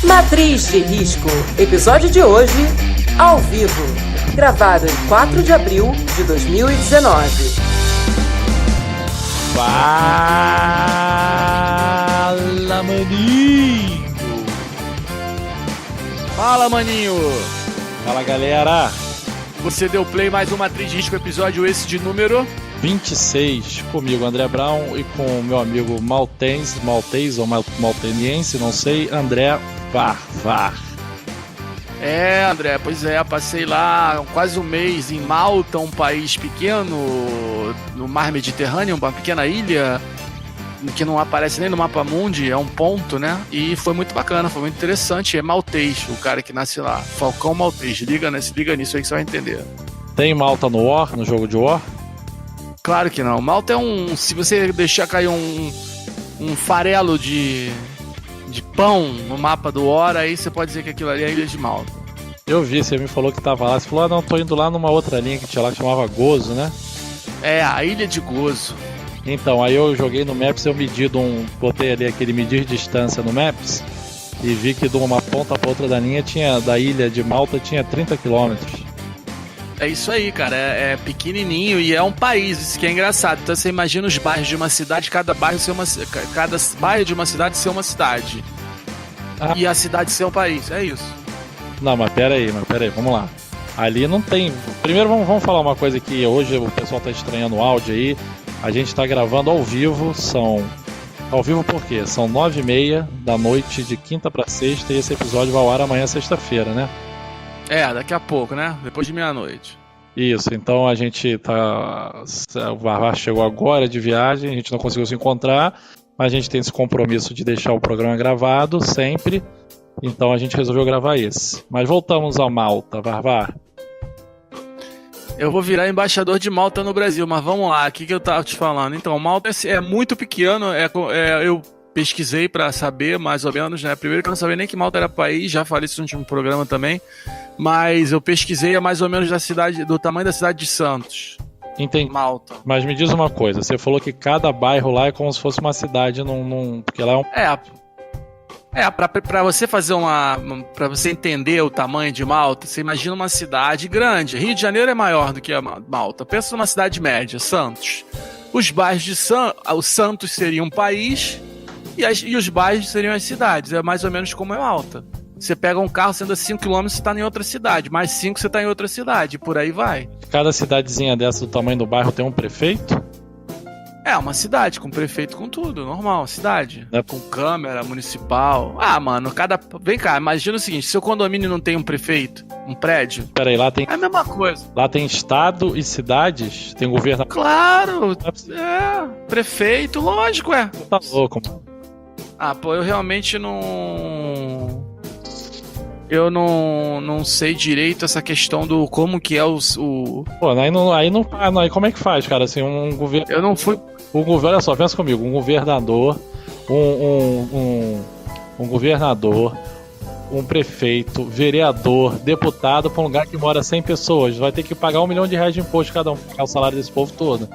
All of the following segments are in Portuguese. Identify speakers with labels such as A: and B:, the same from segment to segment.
A: Matriz de Risco, episódio de hoje, ao vivo, gravado em 4 de abril de 2019.
B: Fala, maninho!
C: Fala, maninho!
B: Fala, galera!
C: Você deu play mais um Matriz de Risco, episódio esse de número
B: 26, comigo, André Brown, e com o meu amigo maltês ou malteniense, não sei, André Varvar.
C: André, pois é, passei lá quase um mês em Malta, um país pequeno, no mar Mediterrâneo, uma pequena ilha, que não aparece nem no mapa mundi, é um ponto, né? E foi muito bacana, foi muito interessante, é maltês, o cara que nasce lá, Falcão Maltês, liga nisso aí que você vai entender.
B: Tem Malta no War, no jogo de War?
C: Claro que não, Malta é se você deixar cair um farelo de pão no mapa do War, aí você pode dizer que aquilo ali é a ilha de Malta.
B: Eu vi, você me falou que tava lá, você falou, não, tô indo lá numa outra linha que tinha lá que chamava Gozo, né?
C: É, a ilha de Gozo.
B: Então, aí eu joguei no Maps, botei ali aquele medir distância no Maps e vi que de uma ponta pra outra da ilha de Malta tinha 30 quilômetros.
C: É isso aí, cara, é pequenininho e é um país, isso que é engraçado. Então você imagina os bairros de uma cidade, cada bairro de uma cidade ser uma cidade. E a cidade ser um país, é isso.
B: Não, mas pera aí, vamos lá. Ali não tem... Primeiro vamos falar uma coisa que hoje o pessoal tá estranhando o áudio aí. A gente tá gravando ao vivo, Ao vivo por quê? São 9h30 da noite de quinta pra sexta e esse episódio vai ao ar amanhã, sexta-feira, né?
C: Daqui a pouco, né? Depois de meia-noite.
B: Isso, então a gente tá... O Varvar chegou agora de viagem, a gente não conseguiu se encontrar, mas a gente tem esse compromisso de deixar o programa gravado sempre, então a gente resolveu gravar esse. Mas voltamos a Malta, Varvar.
C: Eu vou virar embaixador de Malta no Brasil, mas vamos lá, o que eu tava te falando? Então, Malta é muito pequeno, eu pesquisei pra saber mais ou menos, né? Primeiro que eu não sabia nem que Malta era país, já falei isso no último programa também, mas eu pesquisei mais ou menos do tamanho da cidade de Santos.
B: Entendi.
C: Malta.
B: Mas me diz uma coisa, você falou que cada bairro lá é como se fosse uma cidade, porque lá é pra você fazer pra você entender o tamanho de Malta, você imagina uma cidade grande. Rio de Janeiro é maior do que a Malta. Pensa numa cidade média, Santos. Os bairros de o Santos seria um país e os bairros seriam as cidades. É mais ou menos como é Malta. Você pega um carro, você anda 5 km, você tá em outra cidade. Mais 5, você tá em outra cidade. Por aí vai. Cada cidadezinha dessa do tamanho do bairro tem um prefeito?
C: É, uma cidade, com prefeito, com tudo, normal, cidade.
B: É.
C: Com câmera municipal. Mano, Vem cá, imagina o seguinte, seu condomínio não tem um prefeito, um prédio?
B: Peraí, lá tem...
C: É a mesma coisa.
B: Lá tem estado e cidades? Tem governo...
C: Claro, prefeito, lógico,
B: Tá louco, mano.
C: Eu realmente não... Eu não sei direito essa questão do como que é o...
B: Pô, aí como é que faz, cara? Assim, um governo...
C: Eu não fui...
B: Olha só, pensa comigo, um governador, um governador, um prefeito, vereador, deputado para um lugar que mora 100 pessoas. Vai ter que pagar R$1 milhão de imposto cada um, pagar o salário desse povo todo.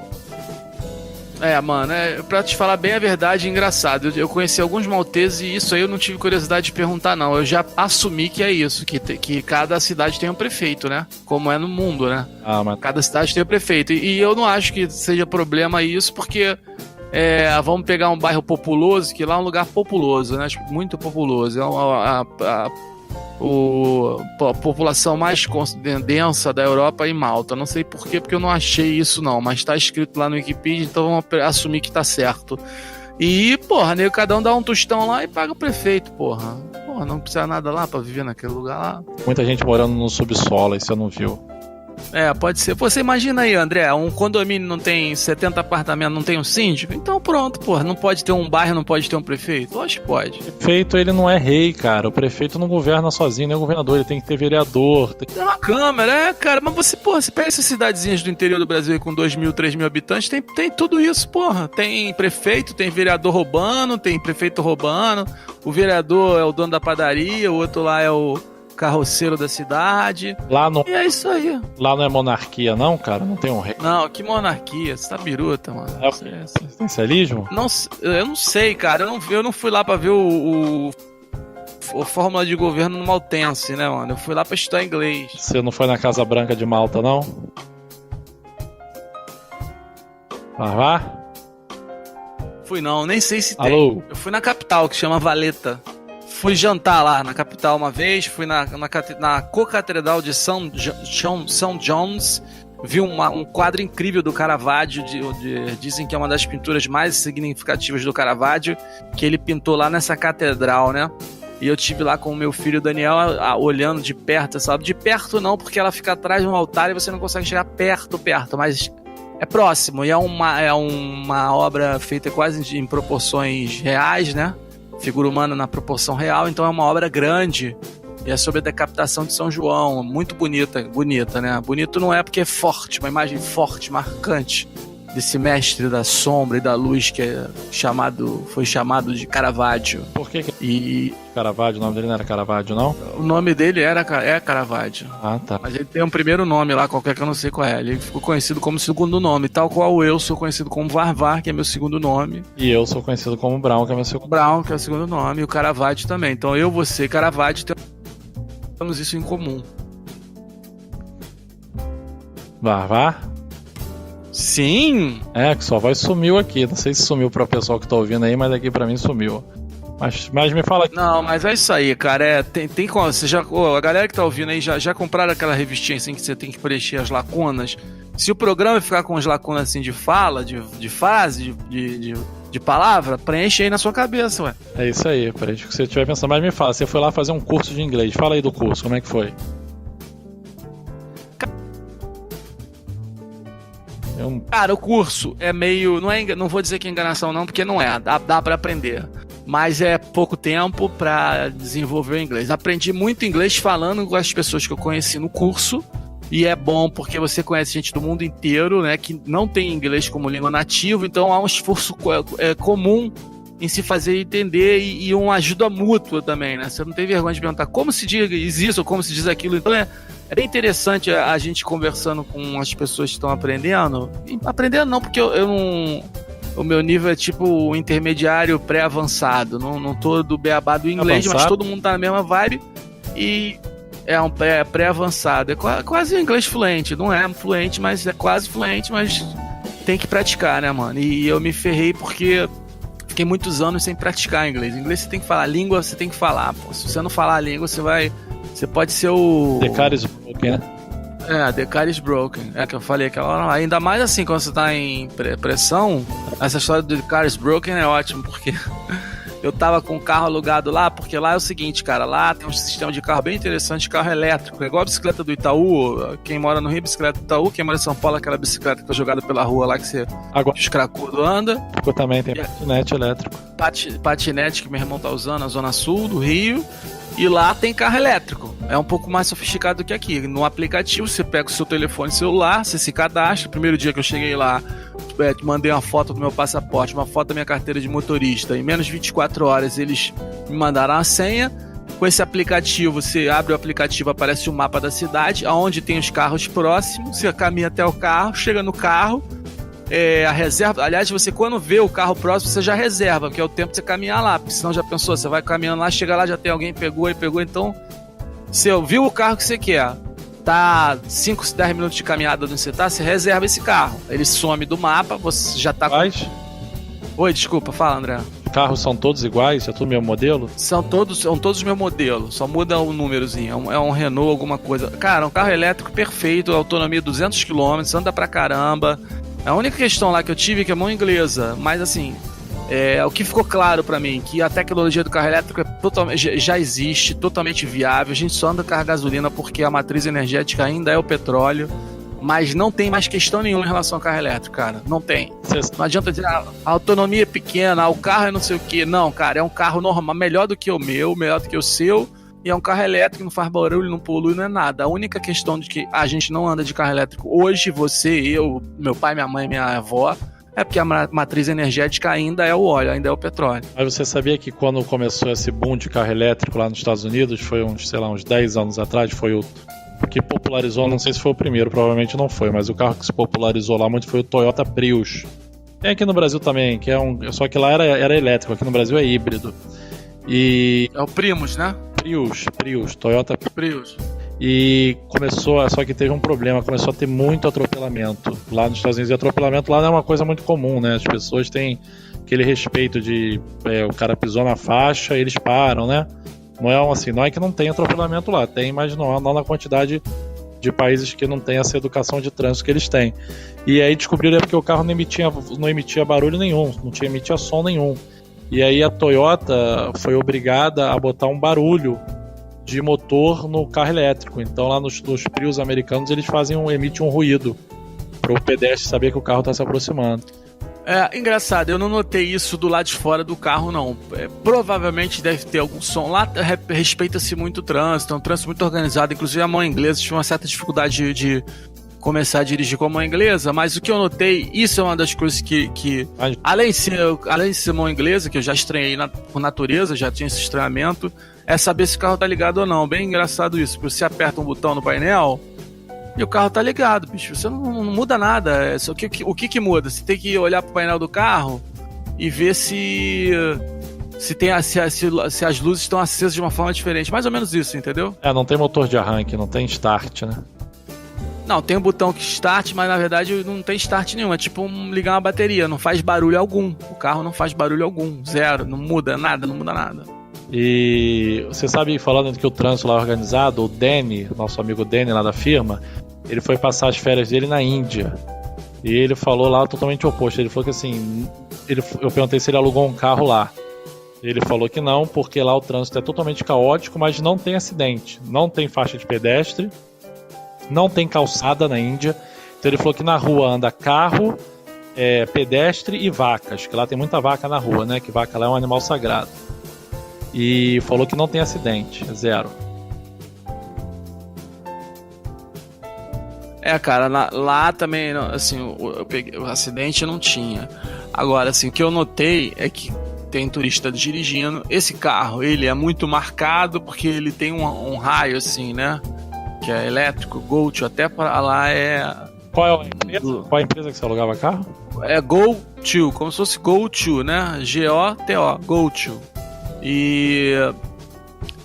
C: Mano, pra te falar bem a verdade, engraçado. Eu conheci alguns malteses e isso aí eu não tive curiosidade de perguntar, não. Eu já assumi que é isso, que cada cidade tem um prefeito, né? Como é no mundo, né?
B: Mas...
C: Cada cidade tem um prefeito. E eu não acho que seja problema isso, porque vamos pegar um bairro populoso, que lá é um lugar populoso, né? Tipo, muito populoso. A população mais densa da Europa em Malta. Não sei porquê, porque eu não achei isso não, mas tá escrito lá no Wikipedia, então vamos assumir que tá certo. E, cada um dá um tostão lá e paga o prefeito, porra, não precisa nada lá pra viver naquele lugar lá.
B: Muita gente morando no subsolo, aí você não viu.
C: Pode ser. Você imagina aí, André, um condomínio não tem 70 apartamentos, não tem um síndico? Então pronto, não pode ter um bairro, não pode ter um prefeito? Lógico que pode.
B: O prefeito, ele não é rei, cara. O prefeito não governa sozinho, nem o governador, ele tem que ter vereador.
C: Tem uma câmara, cara, mas você pega essas cidadezinhas do interior do Brasil aí com 2.000, 3.000 habitantes, tem tudo isso, Tem prefeito, tem vereador roubando, tem prefeito roubando, o vereador é o dono da padaria, o outro lá é o carroceiro da cidade. E é isso aí.
B: Lá não é monarquia, não, cara? Não tem um rei?
C: Não, que monarquia? Você tá biruta, mano.
B: É presidencialismo?
C: Eu não sei, cara. Eu não fui lá pra ver o
B: fórmula de governo no maltense, né, mano? Eu fui lá pra estudar inglês.
C: Você não foi na Casa Branca de Malta, não? Vá?
B: Fui não, nem sei se
C: Alô?
B: tem. Eu fui na capital, que chama Valeta. Fui jantar lá na capital uma vez, fui na co-catedral de São John's, vi um quadro incrível do Caravaggio, dizem que é uma das pinturas mais significativas do Caravaggio, que ele pintou lá nessa catedral, né? E eu tive lá com o meu filho Daniel olhando de perto, sabe? De perto não, porque ela fica atrás de um altar e você não consegue chegar perto, mas é próximo. E é uma obra feita quase em proporções reais, né? Figura humana na proporção real, então é uma obra grande. E é sobre a decapitação de São João, muito bonita, né? Bonito não é porque é forte, uma imagem forte, marcante desse mestre da sombra e da luz que foi chamado de Caravaggio.
C: Por que
B: e
C: Caravaggio? O nome dele não era Caravaggio, não?
B: O nome dele é Caravaggio.
C: Ah, tá.
B: Mas ele tem um primeiro nome lá, qualquer que eu não sei qual é. Ele ficou conhecido como segundo nome, tal qual eu sou conhecido como Varvar, que é meu segundo nome.
C: E eu sou conhecido como Brown, que é meu segundo nome.
B: Brown, que é o segundo nome, e o Caravaggio também. Então eu, você e Caravaggio temos isso em comum.
C: Varvar?
B: Sim!
C: É, que sua voz sumiu aqui. Não sei se sumiu para o pessoal que tá ouvindo aí, mas aqui para mim sumiu. Mas me fala aqui.
B: Não, mas é isso aí, cara. Tem como. A galera que tá ouvindo aí já compraram aquela revistinha assim que você tem que preencher as lacunas. Se o programa ficar com as lacunas assim de fala, de frase, de palavra, preenche aí na sua cabeça, ué.
C: É isso aí, preenche o que você estiver pensando. Mas me fala, você foi lá fazer um curso de inglês. Fala aí do curso, como é que foi?
B: Cara, o curso é meio... Não vou dizer que é enganação não, porque não é. Dá pra aprender. Mas é pouco tempo pra desenvolver o inglês. Aprendi muito inglês falando com as pessoas que eu conheci no curso. E é bom porque você conhece gente do mundo inteiro, né? Que não tem inglês como língua nativa. Então há um esforço comum em se fazer entender e uma ajuda mútua também, né? Você não tem vergonha de perguntar como se diz isso ou como se diz aquilo. Então é bem interessante a gente conversando com as pessoas que estão aprendendo. E aprendendo não, porque eu não... O meu nível é tipo intermediário pré-avançado. Não tô do beabá do inglês, avançado, mas todo mundo tá na mesma vibe. E é um pré-avançado. É quase inglês fluente. Não é fluente, mas é quase fluente, mas tem que praticar, né, mano? E eu me ferrei porque fiquei muitos anos sem praticar inglês. Inglês você tem que falar, língua você tem que falar. Pô. Se você não falar a língua, você pode ser o...
C: The car is broken, né?
B: The car is broken. É que eu falei aquela hora. Ainda mais assim, quando você tá em pressão, essa história do The car is broken é ótimo, porque eu tava com o carro alugado lá, porque lá é o seguinte, cara, lá tem um sistema de carro bem interessante, carro elétrico. É igual a bicicleta do Itaú. Quem mora no Rio, bicicleta do Itaú. Quem mora em São Paulo, aquela bicicleta que tá jogada pela rua lá, que você...
C: Agora,
B: os cracudos andam.
C: Também tem patinete elétrico.
B: Patinete que meu irmão tá usando na zona sul do Rio. E lá tem carro elétrico. É um pouco mais sofisticado do que aqui. No aplicativo, você pega o seu telefone celular, você se cadastra. Primeiro dia que eu cheguei lá, mandei uma foto do meu passaporte, uma foto da minha carteira de motorista. Em menos de 24 horas, eles me mandaram a senha. Com esse aplicativo, você abre o aplicativo, aparece o mapa da cidade, onde tem os carros próximos. Você caminha até o carro, chega no carro. A reserva, aliás, você quando vê o carro próximo, você já reserva, que é o tempo de você caminhar lá, porque senão já pensou, você vai caminhando lá, chega lá, já tem alguém, pegou, então você viu o carro que você quer, tá 5, 10 minutos de caminhada onde você tá, você reserva esse carro, ele some do mapa, você já tá
C: com...
B: Oi, desculpa, fala, André.
C: Os carros são todos iguais? É tudo mesmo modelo?
B: São todos o meu modelo, só muda o númerozinho, é um Renault, alguma coisa. Cara, um carro elétrico perfeito, autonomia 200 km, anda pra caramba. A única questão lá que eu tive é que é mão inglesa, mas assim, o que ficou claro pra mim, que a tecnologia do carro elétrico já existe, totalmente viável, a gente só anda com a gasolina porque a matriz energética ainda é o petróleo, mas não tem mais questão nenhuma em relação ao carro elétrico, cara, não tem. Não adianta dizer, a autonomia é pequena, o carro é não sei o que, não, cara, é um carro normal, melhor do que o meu, melhor do que o seu. E é um carro elétrico, não faz barulho, não polui, não é nada. A única questão de que a gente não anda de carro elétrico hoje, você, eu, meu pai, minha mãe, minha avó, é porque a matriz energética ainda é o óleo, ainda é o petróleo.
C: Mas você sabia que quando começou esse boom de carro elétrico lá nos Estados Unidos, foi uns 10 anos atrás, foi o que popularizou, não sei se foi o primeiro, provavelmente não foi, mas o carro que se popularizou lá muito foi o Toyota Prius. Tem aqui no Brasil também, só que lá era elétrico, aqui no Brasil é híbrido.
B: E é o Prius, né? Prius, Toyota Prius. E só que teve um problema, começou a ter muito atropelamento lá nos Estados Unidos. E atropelamento lá não é uma coisa muito comum, né? As pessoas têm aquele respeito de o cara pisou na faixa, eles param, né? Não é que não tem atropelamento lá, tem, mas não na quantidade de países que não tem essa educação de trânsito que eles têm. E aí descobriram porque o carro não emitia barulho nenhum, não emitia som nenhum. E aí a Toyota foi obrigada a botar um barulho de motor no carro elétrico. Então lá nos Prius americanos eles emitem um ruído para o pedestre saber que o carro está se aproximando.
C: Engraçado, eu não notei isso do lado de fora do carro, não. Provavelmente deve ter algum som. Lá respeita-se muito o trânsito, é um trânsito muito organizado. Inclusive a mão inglesa tinha uma certa dificuldade de começar a dirigir com a mão inglesa, mas o que eu notei, isso é uma das coisas que além de ser mão inglesa, que eu já estranhei por natureza, já tinha esse estranhamento, é saber se o carro tá ligado ou não. Bem engraçado isso, porque você aperta um botão no painel e o carro tá ligado, bicho. Você não muda nada. O que muda? Você tem que olhar pro painel do carro e ver se as luzes estão acesas de uma forma diferente. Mais ou menos isso, entendeu?
B: Não tem motor de arranque, não tem start, né?
C: Não, tem um botão que start, mas na verdade não tem start nenhum. É tipo ligar uma bateria, não faz barulho algum. O carro não faz barulho algum, zero, não muda nada.
B: E você sabe, falando que o trânsito lá é organizado, o Danny, nosso amigo Danny lá da firma, ele foi passar as férias dele na Índia. E ele falou lá totalmente oposto. Ele falou que assim, eu perguntei se ele alugou um carro lá. Ele falou que não, porque lá o trânsito é totalmente caótico, mas não tem acidente, não tem faixa de pedestre, não tem calçada na Índia. Então ele falou que na rua anda carro, pedestre e vacas, que lá tem muita vaca na rua, né? Que vaca lá é um animal sagrado. E falou que não tem acidente, zero.
C: Cara, lá também, assim, o acidente não tinha. Agora, assim, o que eu notei é que tem turista dirigindo. Esse carro, ele é muito marcado porque ele tem um raio, assim, né? Que é elétrico, GoTo, até para lá
B: Qual é a empresa? Qual é a empresa que você alugava carro?
C: É GoTo, como se fosse GoTo, né? GOTO, GoTo. E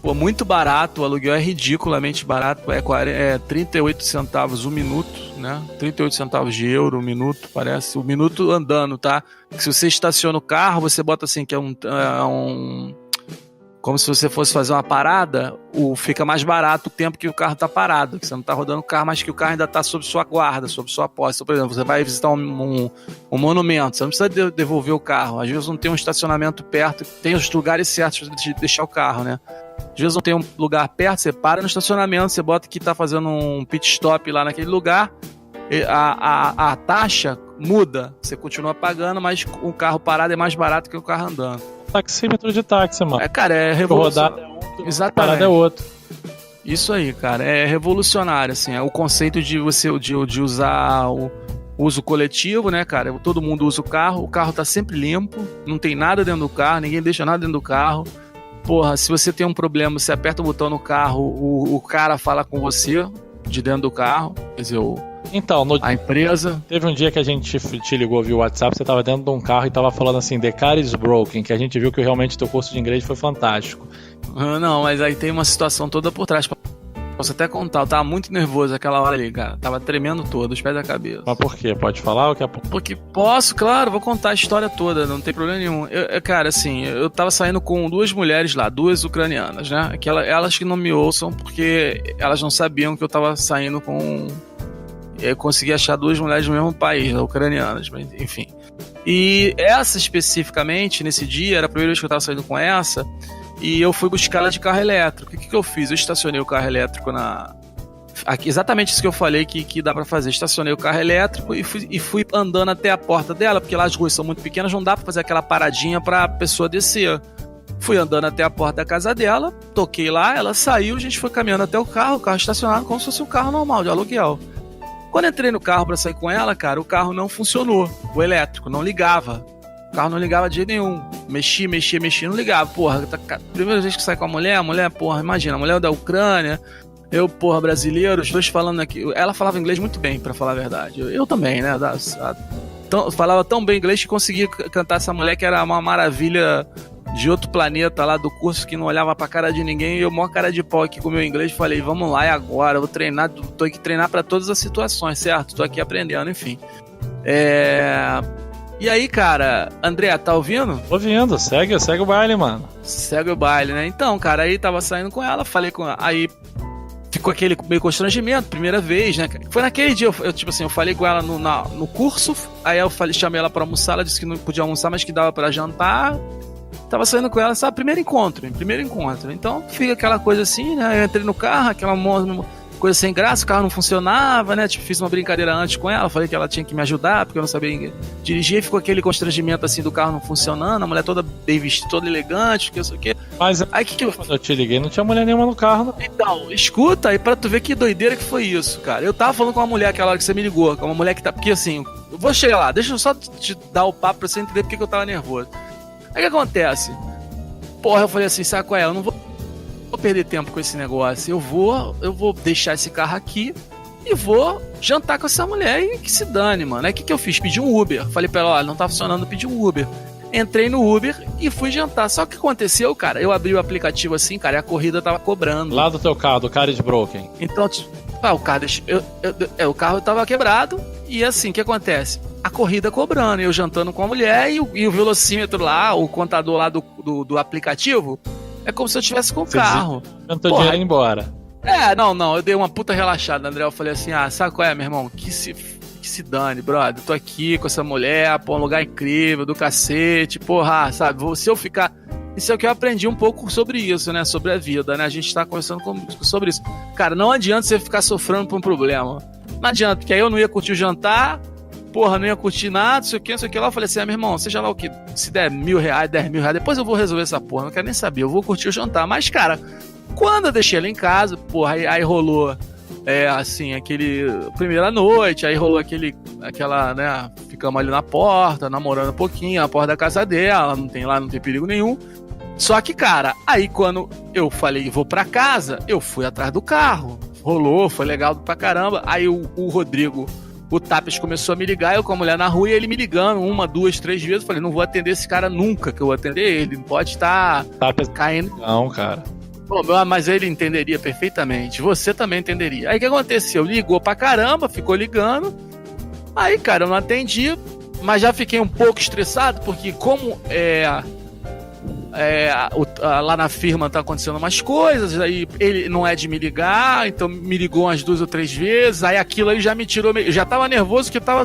C: muito barato, o aluguel é ridiculamente barato, é 38 centavos um minuto, né? 38 centavos de euro um minuto, parece. O minuto andando, tá? Que se você estaciona o carro, você bota assim, que é como se você fosse fazer uma parada, fica mais barato o tempo que o carro tá parado, que você não tá rodando o carro, mas que o carro ainda tá sob sua guarda, sob sua posse. Então, por exemplo, você vai visitar um monumento, você não precisa devolver o carro. Às vezes não tem um estacionamento perto, tem os lugares certos de deixar o carro, né? Às vezes não tem um lugar perto, você para no estacionamento, você bota que tá fazendo um pit stop lá naquele lugar, a taxa muda, você continua pagando, mas o carro parado é mais barato que o carro andando.
B: Taxímetro de táxi, mano.
C: Cara, é revolucionário.
B: Rodada é um,
C: exatamente.
B: Parada é outro.
C: Isso aí, cara, é revolucionário, assim, é o conceito de você de usar o uso coletivo, né, cara? Todo mundo usa o carro tá sempre limpo, não tem nada dentro do carro, ninguém deixa nada dentro do carro. Porra, se você tem um problema, você aperta o botão no carro, o cara fala com você de dentro do carro, quer dizer,
B: então,
C: a empresa.
B: Teve um dia que a gente te ligou via WhatsApp, você estava dentro de um carro e estava falando assim, the car is broken, que a gente viu que realmente teu curso de inglês foi fantástico.
C: Não, mas aí tem uma situação toda por trás. Posso até contar, eu tava muito nervoso aquela hora ali, cara. Tava tremendo todo, os pés da cabeça.
B: Mas por quê? Pode falar ou quer...
C: Porque posso, claro, vou contar a história toda, não tem problema nenhum. Cara, assim, eu tava saindo com duas mulheres lá, duas ucranianas, né? Elas que não me ouçam, porque elas não sabiam que eu tava saindo com... Eu consegui achar duas mulheres do mesmo país, ucranianas, mas enfim. E essa especificamente, nesse dia, era a primeira vez que eu tava saindo com essa, e eu fui buscar ela de carro elétrico. O que eu fiz? Eu estacionei o carro elétrico aqui, exatamente isso que eu falei que dá pra fazer. Estacionei o carro elétrico e fui andando até a porta dela, porque lá as ruas são muito pequenas, não dá pra fazer aquela paradinha pra pessoa descer. Fui andando até a porta da casa dela, toquei lá, ela saiu, a gente foi caminhando até o carro estacionado como se fosse um carro normal, de aluguel. Quando eu entrei no carro pra sair com ela, cara, o carro não funcionou. O elétrico não ligava. O carro não ligava de jeito nenhum. Mexia, não ligava. Porra, primeira vez que sai com a mulher, porra, imagina, a mulher da Ucrânia, eu, porra, brasileiro, os dois falando aqui. Ela falava inglês muito bem, pra falar a verdade. Eu também, né? Falava tão bem inglês que consegui cantar essa mulher, que era uma maravilha
B: de outro planeta lá do curso que não olhava pra cara de ninguém, e eu, maior cara de pau aqui com o meu inglês, falei, vamos lá, é agora, eu vou treinar, tô aqui treinar pra todas as situações, certo? Tô aqui aprendendo, enfim. E aí, cara, André, tá ouvindo?
C: Tô ouvindo, segue o baile, mano.
B: Segue o baile, né? Então, cara, aí tava saindo com ela, falei com ela, aí ficou aquele meio constrangimento, primeira vez, né? Foi naquele dia, eu falei com ela no curso, aí eu chamei ela pra almoçar, ela disse que não podia almoçar, mas que dava pra jantar. Tava saindo com ela, sabe? Primeiro encontro. Então fica aquela coisa assim, né? Eu entrei no carro, aquela coisa sem graça, o carro não funcionava, né? Tipo, fiz uma brincadeira antes com ela, falei que ela tinha que me ajudar, porque eu não sabia dirigir, ficou aquele constrangimento assim do carro não funcionando, a mulher toda bem vestida, toda elegante, que eu sei o quê.
C: Mas
B: aí que eu...
C: quando eu te liguei, não tinha mulher nenhuma no carro, não.
B: Então, escuta aí pra tu ver que doideira que foi isso, cara. Eu tava falando com uma mulher aquela hora que você me ligou, com uma mulher que tá... Porque assim, eu vou chegar lá, deixa eu só te dar o papo pra você entender porque que eu tava nervoso. Aí o que acontece? Porra, eu falei assim, sabe qual é? Eu não vou perder tempo com esse negócio. Eu vou deixar esse carro aqui e vou jantar com essa mulher e que se dane, mano. Aí o que eu fiz? Pedi um Uber. Falei pra ela, olha, não tá funcionando, pedi um Uber. Entrei no Uber e fui jantar. Só que o que aconteceu, cara? Eu abri o aplicativo assim, cara, e a corrida tava cobrando.
C: Lá do teu carro, do Car is Broken.
B: Então, o carro tava quebrado e assim, o que acontece? A corrida cobrando, eu jantando com a mulher e o velocímetro lá, o contador lá do aplicativo, é como se eu estivesse com o carro.
C: Jantou dinheiro e embora.
B: Não, eu dei uma puta relaxada, André, eu falei assim, sabe qual é, meu irmão? Que se dane, brother, tô aqui com essa mulher, um lugar incrível, do cacete, porra, sabe, se eu ficar... Isso é o que eu aprendi um pouco sobre isso, né, sobre a vida, né, a gente tá conversando sobre isso. Cara, não adianta você ficar sofrendo por um problema, não adianta, porque aí eu não ia curtir o jantar, porra, não ia curtir nada, não sei o que lá, eu falei assim, meu irmão, seja lá o que, se der R$1.000, 10.000, depois eu vou resolver essa porra, não quero nem saber, eu vou curtir o jantar, mas, cara, quando eu deixei ela em casa, porra, aí rolou, assim, primeira noite, aí rolou aquela, né, ficamos ali na porta, namorando um pouquinho, na porta da casa dela, não tem perigo nenhum, só que, cara, aí quando eu falei, vou pra casa, eu fui atrás do carro, rolou, foi legal pra caramba, aí o Rodrigo, o Tapas começou a me ligar, eu com a mulher na rua e ele me ligando 1, 2, 3 vezes, eu falei, não vou atender esse cara nunca, que eu vou atender ele, não pode estar caindo.
C: Não, cara.
B: Bom, mas ele entenderia perfeitamente, você também entenderia. Aí o que aconteceu? Ligou pra caramba, ficou ligando, aí, cara, eu não atendi, mas já fiquei um pouco estressado, porque como lá na firma tá acontecendo umas coisas, aí ele não é de me ligar, então me ligou umas 2 ou 3 vezes, aí aquilo aí já me tirou, eu já tava nervoso, que eu tava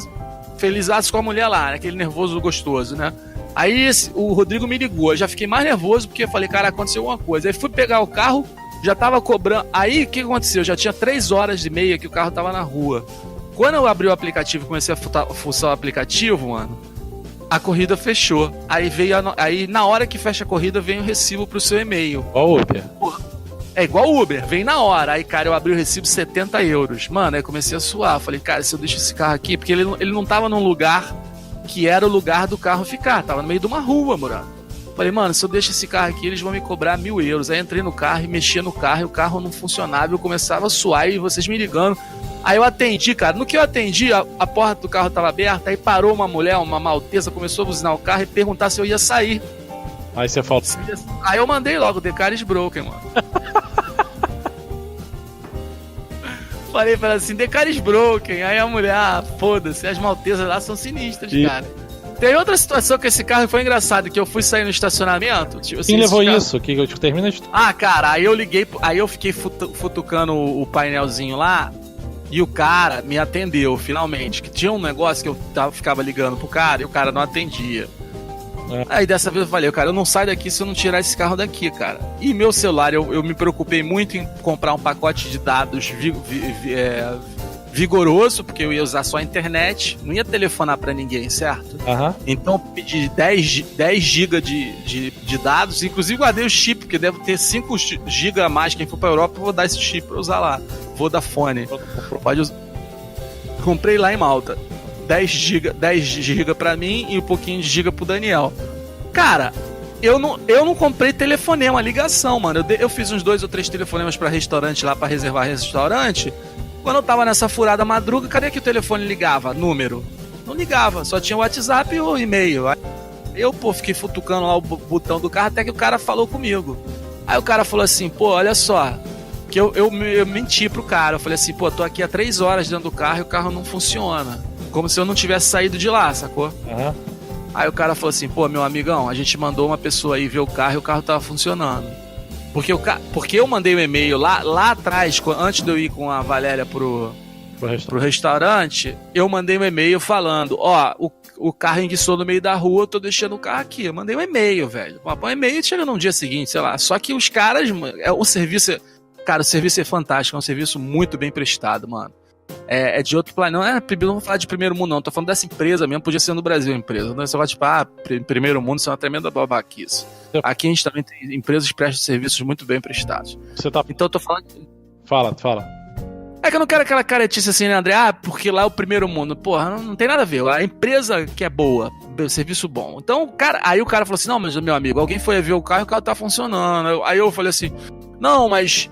B: felizaço com a mulher lá, né? Aquele nervoso gostoso, né? Aí o Rodrigo me ligou, eu já fiquei mais nervoso, porque eu falei, cara, aconteceu alguma coisa, aí fui pegar o carro, já tava cobrando, aí o que aconteceu? Já tinha 3h30 que o carro tava na rua. Quando eu abri o aplicativo e comecei a fuçar o aplicativo, mano, a corrida fechou. Aí aí na hora que fecha a corrida, vem o recibo pro seu e-mail.
C: Igual o Uber.
B: É igual o Uber, vem na hora. Aí, cara, eu abri o recibo, 70 euros. Mano, aí comecei a suar. Falei, cara, se eu deixo esse carro aqui, porque ele não tava num lugar que era o lugar do carro ficar. Tava no meio de uma rua, morando. Falei, mano, se eu deixo esse carro aqui, eles vão me cobrar 1.000 euros. Aí entrei no carro e mexia no carro e o carro não funcionava. Eu começava a suar e vocês me ligando. Aí eu atendi, cara. No que eu atendi, a porta do carro tava aberta. Aí parou uma mulher, uma maltesa, começou a buzinar o carro e perguntar se eu ia sair.
C: Aí você falou.
B: Aí eu mandei logo, The Car is Broken, mano. Falei pra ela assim, The Car is Broken. Aí a mulher, foda-se, as maltesas lá são sinistras, cara. Tem outra situação que esse carro foi engraçado, que eu fui sair no estacionamento. Tipo, assim,
C: quem levou isso? Que eu termino de...
B: cara, aí eu liguei, aí eu fiquei futucando o painelzinho lá. E o cara me atendeu, finalmente. Que tinha um negócio que eu ficava ligando pro cara e o cara não atendia. Aí dessa vez eu falei, cara, eu não saio daqui se eu não tirar esse carro daqui, cara. E meu celular, eu me preocupei muito em comprar um pacote de dados vigoroso, porque eu ia usar só a internet, não ia telefonar pra ninguém, certo? Então eu pedi 10 GB de dados, inclusive guardei o chip, porque deve ter 5 GB a mais. Quem for pra Europa, eu vou dar esse chip pra usar lá. Vodafone. Pode usar. Comprei lá em Malta. 10 GB pra mim e um pouquinho de giga pro Daniel. Cara, eu não comprei telefonema, ligação, mano. Eu fiz uns 2 ou 3 telefonemas pra restaurante lá, pra reservar restaurante. Quando eu tava nessa furada madruga, cadê que o telefone ligava? Número? Não ligava, só tinha o WhatsApp e o e-mail. Eu, fiquei futucando lá o botão do carro até que o cara falou comigo. Aí o cara falou assim, pô, olha só, que eu menti pro cara. Eu falei assim, pô, tô aqui há 3 horas dentro do carro e o carro não funciona. Como se eu não tivesse saído de lá, sacou?
C: Aham.
B: Aí o cara falou assim, pô, meu amigão, a gente mandou uma pessoa aí ver o carro e o carro tava funcionando. Porque eu mandei um e-mail lá atrás, antes de eu ir com a Valéria pro restaurante, eu mandei um e-mail falando, ó, o carro enguiçou no meio da rua, eu tô deixando o carro aqui. Eu mandei um e-mail, velho. Um e-mail chega no dia seguinte, sei lá. Só que os caras, o serviço é fantástico, é um serviço muito bem prestado, mano. É de outro planeta. Não vou falar de primeiro mundo, não. Tô falando dessa empresa mesmo, podia ser no Brasil a empresa. Não é só tipo, primeiro mundo, isso é uma tremenda babaquice. Aqui a gente também tem empresas que prestam serviços muito bem prestados. Então eu tô falando.
C: Fala.
B: É que eu não quero aquela caretice assim, né, André? Porque lá é o primeiro mundo. Porra, não tem nada a ver. A empresa que é boa, serviço bom. Então, aí o cara falou assim, não, mas meu amigo, alguém foi ver o carro e o carro tá funcionando. Aí eu falei assim, não, mas...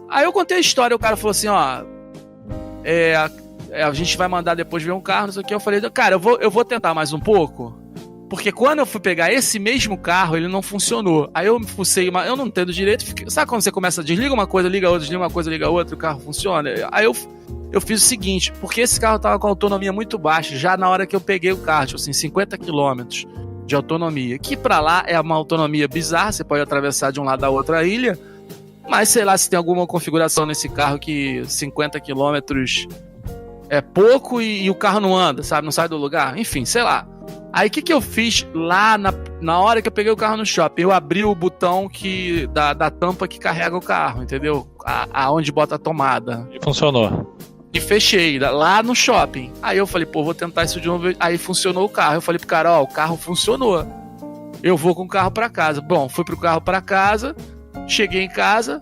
B: Aí eu contei a história, o cara falou assim, ó... a gente vai mandar depois ver um carro, não sei o que. Eu falei, cara, eu vou tentar mais um pouco, porque quando eu fui pegar esse mesmo carro, ele não funcionou. Aí eu me fucei, eu não entendo direito. Sabe quando você começa a desliga uma coisa, liga outra, desliga uma coisa, liga outra, o carro funciona? Aí eu fiz o seguinte, porque esse carro tava com autonomia muito baixa, já na hora que eu peguei o carro, tipo assim, 50 km de autonomia, que pra lá é uma autonomia bizarra, você pode atravessar de um lado a outra ilha, mas sei lá se tem alguma configuração nesse carro que 50 km é pouco e o carro não anda, sabe? Não sai do lugar. Enfim, sei lá. Aí o que eu fiz lá na hora que eu peguei o carro no shopping? Eu abri o botão da tampa que carrega o carro, entendeu? Aonde bota a tomada.
C: E funcionou.
B: E fechei, lá no shopping. Aí eu falei, pô, vou tentar isso de novo. Aí funcionou o carro. Eu falei pro cara, ó, o carro funcionou. Eu vou com o carro pra casa. Bom, fui pro carro pra casa, cheguei em casa,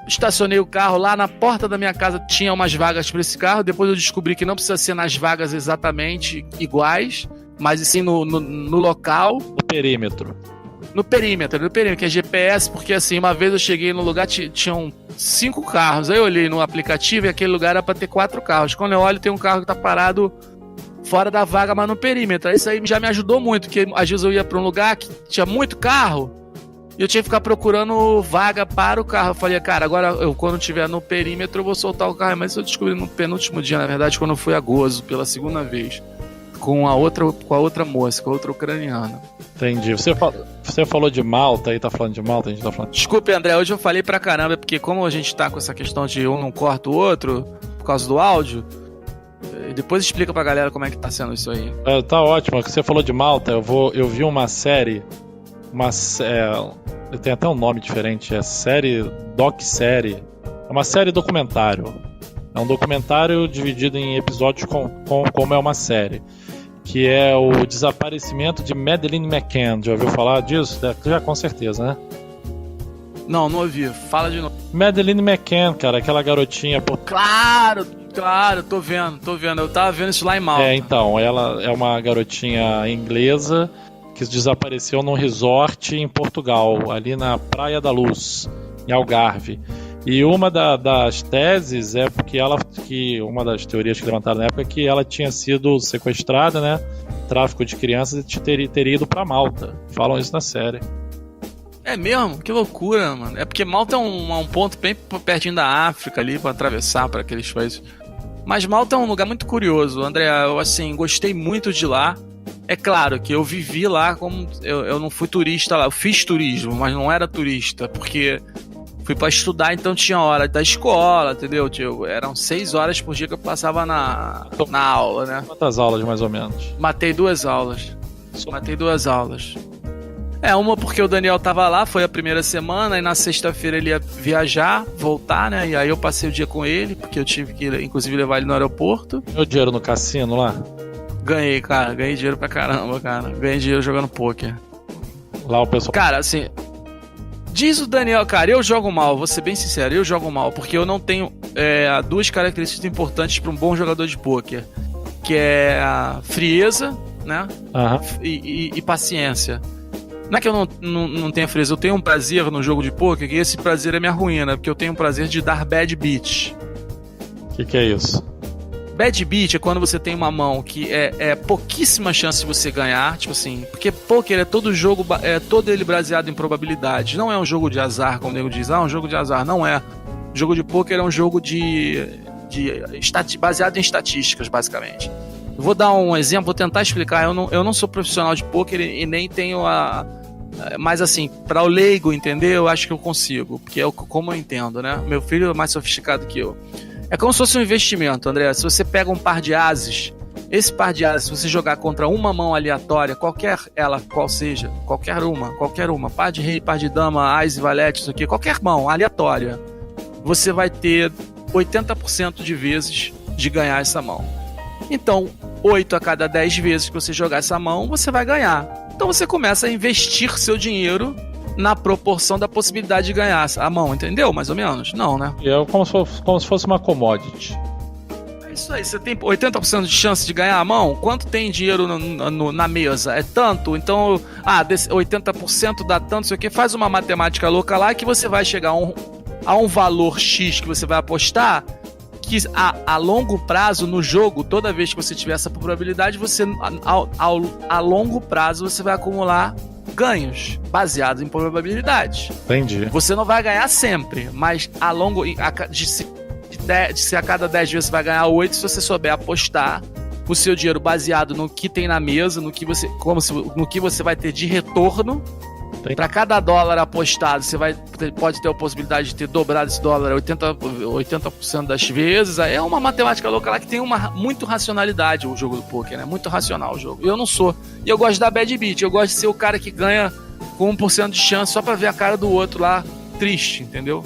B: estacionei o carro lá na porta da minha casa, tinha umas vagas para esse carro. Depois eu descobri que não precisa ser nas vagas exatamente iguais, mas sim no local. No perímetro, que é GPS, porque assim, uma vez eu cheguei no lugar, tinham 5 carros. Aí eu olhei no aplicativo e aquele lugar era para ter 4 carros. Quando eu olho, tem um carro que tá parado fora da vaga, mas no perímetro. Isso aí já me ajudou muito, porque às vezes eu ia para um lugar que tinha muito carro e eu tinha que ficar procurando vaga para o carro. Eu falei, cara, agora quando estiver no perímetro eu vou soltar o carro. Mas eu descobri no penúltimo dia, na verdade, quando eu fui a Gozo pela segunda vez com a outra moça, com a outra ucraniana.
C: Entendi. Você falou de Malta, aí tá falando de Malta, a gente tá falando...
B: Desculpe, André, hoje eu falei pra caramba, porque como a gente tá com essa questão de um não corta o outro, por causa do áudio, depois explica pra galera como é que tá sendo isso aí.
C: Tá ótimo, você falou de Malta, eu vi uma série, tem até um nome diferente, doc-série, é uma série documentário. É um documentário dividido em episódios como é uma série, que é o desaparecimento de Madeleine McCann. Já ouviu falar disso? Já, com certeza, né?
B: Não ouvi. Fala de novo.
C: Madeleine McCann, cara, aquela garotinha...
B: Claro, tô vendo. Eu tava vendo isso lá em Malta.
C: Então, ela é uma garotinha inglesa que desapareceu num resort em Portugal, ali na Praia da Luz, em Algarve. E uma das teses é que uma das teorias que levantaram na época é que ela tinha sido sequestrada, né? Tráfico de crianças, e teria ido pra Malta. Falam isso na série.
B: É mesmo? Que loucura, mano. É porque Malta é um ponto bem pertinho da África ali, pra atravessar para aqueles países. Mas Malta é um lugar muito curioso, André. Eu, assim, gostei muito de lá. É claro que eu vivi lá como... Eu não fui turista lá. Eu fiz turismo, mas não era turista, porque... Fui pra estudar, então tinha hora da escola, entendeu? Eram 6 horas por dia que eu passava na aula, né?
C: Quantas aulas, mais ou menos?
B: Matei 2 aulas. Uma porque o Daniel tava lá, foi a primeira semana, e na sexta-feira ele ia viajar, voltar, né? E aí eu passei o dia com ele, porque eu tive que, inclusive, levar ele no aeroporto.
C: Ganhou dinheiro no cassino lá?
B: Ganhei, cara. Ganhei dinheiro pra caramba, cara. Ganhei dinheiro jogando pôquer.
C: Lá o pessoal...
B: Cara, assim... Diz o Daniel, cara, eu jogo mal, vou ser bem sincero, eu jogo mal, porque eu não tenho 2 características importantes para um bom jogador de pôquer, que é a frieza, né, e paciência. Não é que eu não tenha frieza, eu tenho um prazer no jogo de pôquer, que esse prazer é minha ruína, porque eu tenho um prazer de dar bad beat.
C: O que é isso?
B: Bad beat é quando você tem uma mão que é pouquíssima chance de você ganhar, tipo assim, porque poker é todo jogo, todo ele baseado em probabilidade. Não é um jogo de azar, como o nego diz, um jogo de azar. Não é. O jogo de poker é um jogo baseado em estatísticas, basicamente. Eu vou dar um exemplo, vou tentar explicar. Eu não sou profissional de poker e nem tenho mas assim, para o leigo entender, eu acho que eu consigo, porque é como eu entendo, né? Meu filho é mais sofisticado que eu. É como se fosse um investimento, André. Se você pega um par de ases, esse par de ases, se você jogar contra uma mão aleatória, qual seja, qualquer uma, par de rei, par de dama, ás e valete, isso aqui, qualquer mão aleatória, você vai ter 80% de vezes de ganhar essa mão. Então, 8 a cada 10 vezes que você jogar essa mão, você vai ganhar. Então você começa a investir seu dinheiro na proporção da possibilidade de ganhar a mão, entendeu? Mais ou menos? Não, né?
C: É como se fosse uma commodity.
B: É isso aí, você tem 80% de chance de ganhar a mão? Quanto tem dinheiro na mesa? É tanto? Então, desse 80% dá tanto, sei o que, faz uma matemática louca lá que você vai chegar a um valor X que você vai apostar, que a longo prazo no jogo, toda vez que você tiver essa probabilidade, você a longo prazo você vai acumular ganhos baseados em probabilidades.
C: Entendi.
B: Você não vai ganhar sempre, mas se a cada 10 vezes você vai ganhar 8, se você souber apostar o seu dinheiro baseado no que tem na mesa, no que você vai ter de retorno. Para cada dólar apostado, você pode ter a possibilidade de ter dobrado esse dólar 80% das vezes. Aí é uma matemática louca lá que tem muito racionalidade o jogo do poker, né? Muito racional o jogo. Eu não sou. E eu gosto da bad beat. Eu gosto de ser o cara que ganha com 1% de chance só para ver a cara do outro lá triste, entendeu?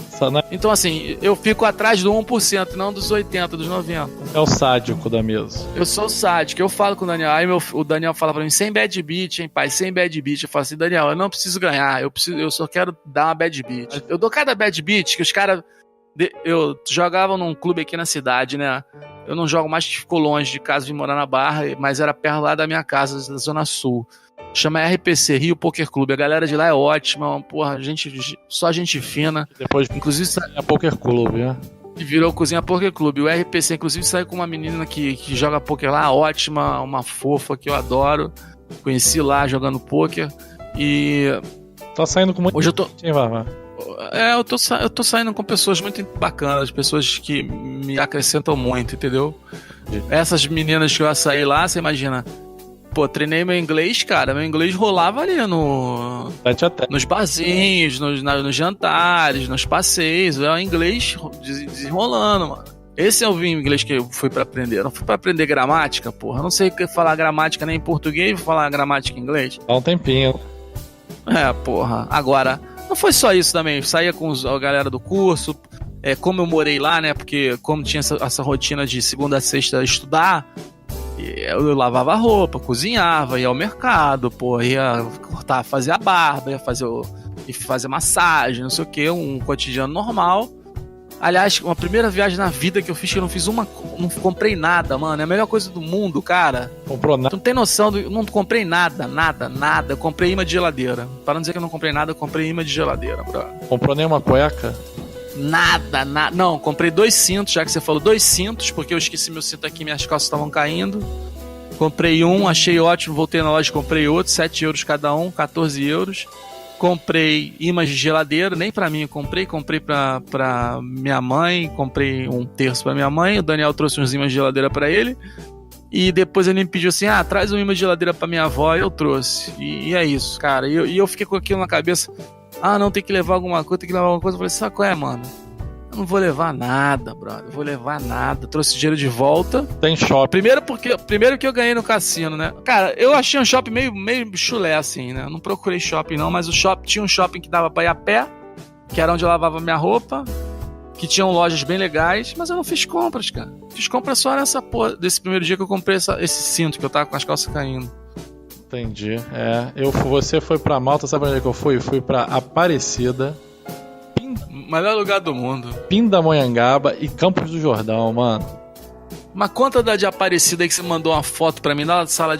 B: Então assim, eu fico atrás do 1%, não dos 80%, dos 90%.
C: É o sádico da mesa.
B: Eu sou o sádico, eu falo com o Daniel. Aí o Daniel fala pra mim, sem bad beat, hein, pai, sem bad beat. Eu falo assim, Daniel, eu não preciso ganhar, eu só quero dar uma bad beat. Eu dou cada bad beat que os caras... Eu jogava num clube aqui na cidade, né? Eu não jogo mais, que ficou longe de casa, vim morar na Barra, mas era perto lá da minha casa, da Zona Sul. Chama RPC, Rio Poker Clube. A galera de lá é ótima, porra, só gente fina.
C: Depois,
B: inclusive,
C: é Poker Clube, né?
B: Virou Cozinha Poker Clube. O RPC, inclusive, saiu com uma menina que joga poker lá, ótima, uma fofa que eu adoro. Conheci lá jogando poker. E.
C: Tá saindo com muito.
B: Hoje eu tô.
C: Sim, vai.
B: Eu tô saindo com pessoas muito bacanas, pessoas que me acrescentam muito, entendeu? Essas meninas que eu saí lá, você imagina. Pô, treinei meu inglês, cara. Meu inglês rolava ali nos barzinhos, nos jantares, nos passeios. É o inglês desenrolando, mano. Esse é o inglês que eu fui pra aprender. Eu não fui pra aprender gramática, porra. Eu não sei falar gramática nem em português, vou falar gramática em inglês.
C: Dá um tempinho.
B: Porra. Agora, não foi só isso também. Eu saía com a galera do curso. Como eu morei lá, né? Porque como tinha essa rotina de segunda a sexta estudar... Eu lavava a roupa, cozinhava, ia ao mercado, pô, ia cortar, fazer a barba, ia fazer massagem, não sei o que, um cotidiano normal. Aliás, uma primeira viagem na vida que eu fiz, que eu não comprei nada, mano, é a melhor coisa do mundo, cara.
C: Comprou nada?
B: Tu não tem noção, não comprei nada. Eu comprei imã de geladeira. Para não dizer que eu não comprei nada, eu comprei imã de geladeira, bro.
C: Comprou nenhuma cueca?
B: Nada. Não, comprei 2 cintos, já que você falou 2 cintos, porque eu esqueci meu cinto aqui, minhas calças estavam caindo. Comprei um, achei ótimo, voltei na loja e comprei outro, 7 euros cada um, 14 euros. Comprei imãs de geladeira, nem pra mim eu comprei pra minha mãe, comprei 1/3 pra minha mãe, o Daniel trouxe uns imãs de geladeira pra ele. E depois ele me pediu assim, traz um imã de geladeira pra minha avó, e eu trouxe. E é isso, cara. E eu fiquei com aquilo na cabeça... não, tem que levar alguma coisa, Eu falei, sabe qual é, mano? Eu não vou levar nada, brother. Vou levar nada. Trouxe dinheiro de volta.
C: Tem shopping.
B: Primeiro que eu ganhei no cassino, né? Cara, eu achei um shopping meio chulé, assim, né? Eu não procurei shopping, não, mas tinha um shopping que dava pra ir a pé, que era onde eu lavava minha roupa, que tinham lojas bem legais, mas eu não fiz compras, cara. Fiz compras só nessa porra, desse primeiro dia que eu comprei esse cinto, que eu tava com as calças caindo.
C: Entendi. Você foi pra Malta, sabe onde é que eu fui? Fui pra Aparecida,
B: melhor lugar do mundo,
C: Pindamonhangaba e Campos do Jordão, mano.
B: Mas conta da de Aparecida aí que você mandou uma foto pra mim na sala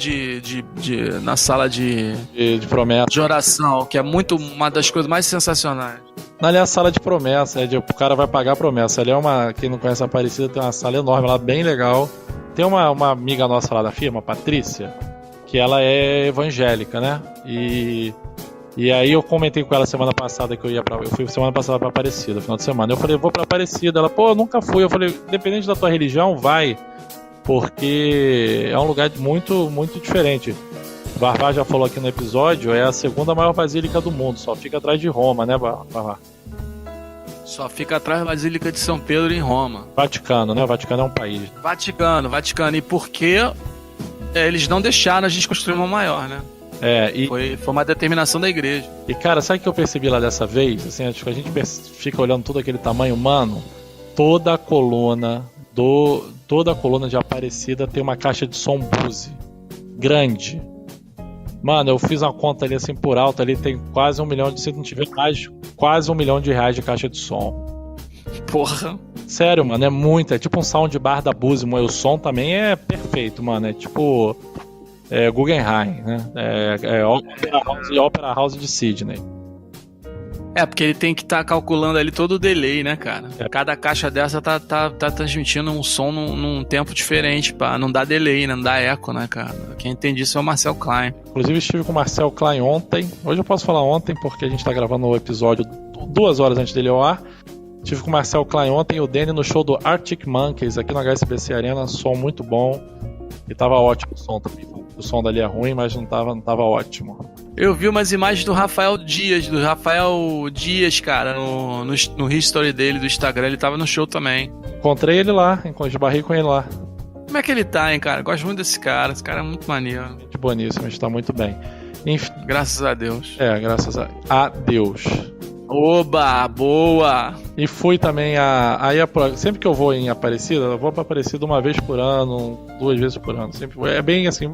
B: na sala de
C: promessa,
B: de oração, que é uma das coisas mais sensacionais.
C: Ali é a sala de promessa, o cara vai pagar a promessa. Ali quem não conhece a Aparecida, tem uma sala enorme lá, bem legal.
D: tem uma amiga nossa lá da firma, a Patrícia, que ela é evangélica, né? E aí eu comentei com ela semana passada que eu fui semana passada pra Aparecida, final de semana. Eu falei, vou pra Aparecida. Ela, pô, eu nunca fui. Eu falei, independente da tua religião, vai, porque é um lugar muito, muito diferente. O Barbar já falou aqui no episódio, é a segunda maior basílica do mundo, só fica atrás de Roma, né, Barbar?
B: Só fica atrás da Basílica de São Pedro em Roma.
D: Vaticano, né? O Vaticano é um país.
B: Vaticano. E por que eles não deixaram a gente construir uma maior, né? Foi uma determinação da igreja.
D: E cara, sabe o que eu percebi lá dessa vez? Assim, acho que a gente fica olhando todo aquele tamanho humano, toda a coluna de Aparecida tem uma caixa de som Bose grande. Mano, eu fiz uma conta ali assim por alto, ali tem quase 1 milhão de, se não tiver mais, quase R$1 milhão de caixa de som.
B: Porra.
D: Sério, mano, é muito, é tipo um soundbar da Bose, o som também é perfeito, mano, é tipo Guggenheim, né? Opera House de Sydney.
B: Porque ele tem que estar calculando ali todo o delay, né, cara? Cada caixa dessa tá transmitindo um som num tempo diferente, pra não dar delay, né? Não dar eco, né, cara? Quem entende isso é o Marcel Klein.
D: Inclusive estive com o Marcel Klein ontem. Hoje eu posso falar ontem porque a gente tá gravando o episódio 2 horas antes dele ao ar. Estive com o Marcel Klein ontem e o Danny no show do Arctic Monkeys aqui no HSBC Arena. Som muito bom. E tava ótimo o som também. O som dali é ruim, mas não tava ótimo.
B: Eu vi umas imagens do Rafael Dias, cara, no history dele, do Instagram, ele tava no show também.
D: Encontrei ele lá, esbarrei com ele lá.
B: Como é que ele tá, hein, cara? Gosto muito desse cara, esse cara é muito maneiro.
D: Gente boníssimo, está muito bem.
B: Graças a Deus.
D: Graças a Deus.
B: Oba, boa!
D: E fui também sempre que eu vou em Aparecida, eu vou pra Aparecida uma vez por ano, 2 vezes por ano. Sempre é bem assim.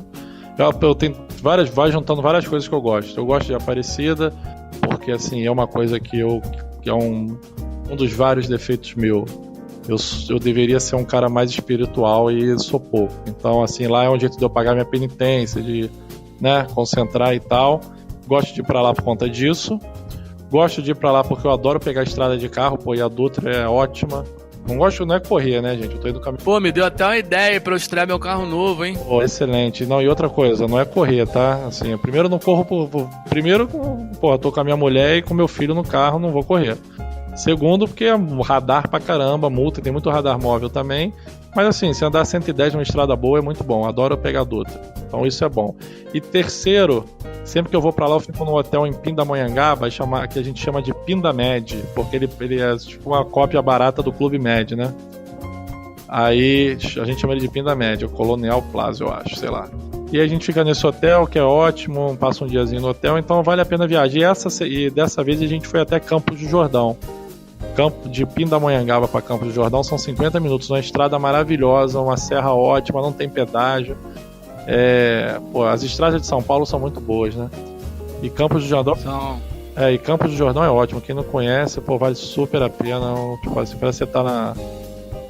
D: Eu tenho vai juntando várias coisas que eu gosto. Eu gosto de Aparecida, porque assim, é uma coisa que é um dos vários defeitos meu. Eu deveria ser um cara mais espiritual e sou pouco. Então, assim, lá é um jeito de eu pagar minha penitência, de, né, concentrar e tal. Gosto de ir pra lá por conta disso. Gosto de ir pra lá porque eu adoro pegar a estrada de carro, e a Dutra é ótima. Não é correr, né, gente? Eu tô indo no caminho.
B: Pô, me deu até uma ideia pra eu estrear meu carro novo, hein?
D: Pô, excelente. Não, e outra coisa, não é correr, tá? Assim, primeiro eu não corro primeiro, tô com a minha mulher e com meu filho no carro, não vou correr. Segundo, porque é radar pra caramba, multa, tem muito radar móvel também. Mas assim, se andar 110 numa estrada boa é muito bom. Adoro pegar a Dutra. Então isso é bom. E terceiro, sempre que eu vou pra lá eu fico num hotel em Pindamonhangaba, que a gente chama de Pindamed, porque ele é tipo uma cópia barata do Clube Med, né? Aí a gente chama ele de Pindamed, o Colonial Plaza, eu acho, sei lá. E aí a gente fica nesse hotel, que é ótimo, passa um diazinho no hotel, então vale a pena viajar. E dessa vez a gente foi até Campos do Jordão. Campo de Pindamonhangaba para Campos do Jordão são 50 minutos, uma estrada maravilhosa, uma serra ótima, não tem pedágio. As estradas de São Paulo são muito boas, né? E Campos do Jordão e Campos do Jordão é ótimo. Quem não conhece, vale super a pena. Tipo assim, parece que você tá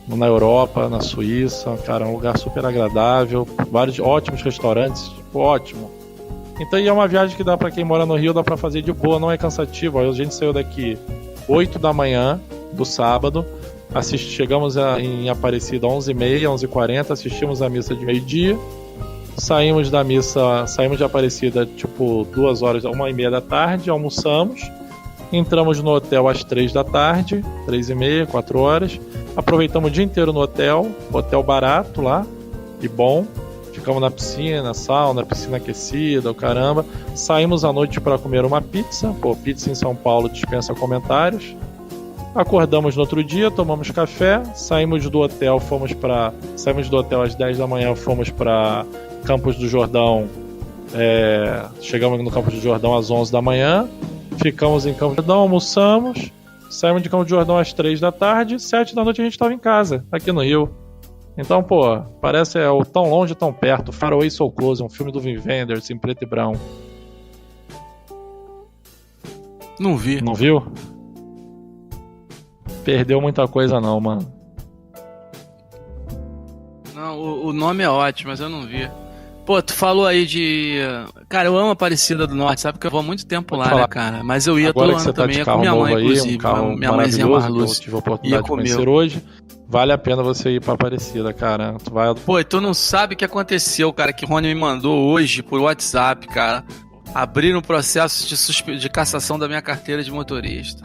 D: na Europa, na Suíça, cara, é um lugar super agradável, vários ótimos restaurantes, ótimo. Então é uma viagem que dá para quem mora no Rio, dá para fazer de boa, não é cansativo. A gente saiu daqui 8 da manhã do sábado, chegamos em Aparecida 11h30, 11h40, assistimos a missa de meio-dia, saímos de Aparecida tipo 2 horas, 1h30 da tarde, almoçamos, entramos no hotel às 3 da tarde, 3h30, 4 horas, aproveitamos o dia inteiro no hotel barato lá, e bom, ficamos na piscina, sauna, piscina aquecida, o caramba. Saímos à noite para comer uma pizza. Pizza em São Paulo dispensa comentários. Acordamos no outro dia, tomamos café, saímos do hotel às 10 da manhã, fomos para Campos do Jordão. Chegamos no Campos do Jordão às 11 da manhã. Ficamos em Campos do Jordão, almoçamos. Saímos de Campos do Jordão às 3 da tarde. 7 da noite a gente estava em casa, aqui no Rio. Então, parece o Tão Longe, Tão Perto. Far Away So Close, um filme do Wim Wenders em preto e branco.
B: Não vi.
D: Não viu? Perdeu muita coisa não, mano.
B: Não, o nome é ótimo, mas eu não vi. Tu falou aí de... Cara, eu amo Aparecida do Norte, sabe? Porque eu vou há muito tempo lá, né, cara? Mas eu ia todo ano também, ia com minha mãe, inclusive. Minha mãezinha Marluce.
D: Eu tive a oportunidade de conhecer hoje. vale a pena você ir pra Aparecida, cara. Tu vai...
B: Pô, e tu não sabe o que aconteceu, cara, que o Rony me mandou hoje por WhatsApp, cara. Abriram um processo de cassação da minha carteira de motorista.